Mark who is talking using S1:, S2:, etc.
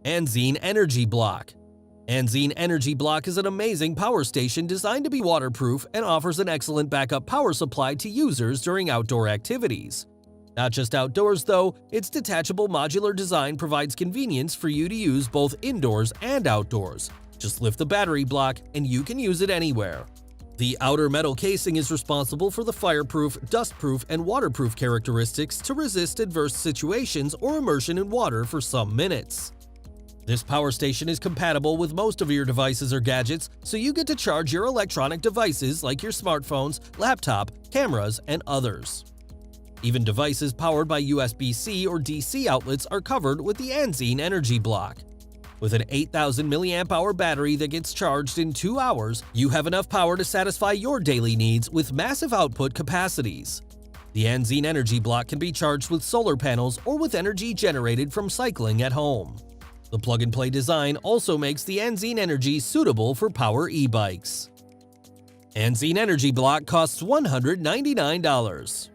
S1: Anzene Energy Block. Anzene Energy Block is an amazing power station designed to be waterproof and offers an excellent backup power supply to users during outdoor activities. Not just outdoors though, its detachable modular design provides convenience for you to use both indoors and outdoors. Just lift the battery block and you can use it anywhere. The outer metal casing is responsible for the fireproof, dustproof, and waterproof characteristics to resist adverse situations or immersion in water for some minutes. This power station is compatible with most of your devices or gadgets, so you get to charge your electronic devices like your smartphones, laptop, cameras, and others. Even devices powered by USB-C or DC outlets are covered with the Anzene Energy Block. With an 8,000 mAh battery that gets charged in 2 hours, you have enough power to satisfy your daily needs with massive output capacities. The Anzene Energy Block can be charged with solar panels or with energy generated from cycling at home. The plug-and-play design also makes the Anzene Energy suitable for power e-bikes. Anzene Energy Block costs $199.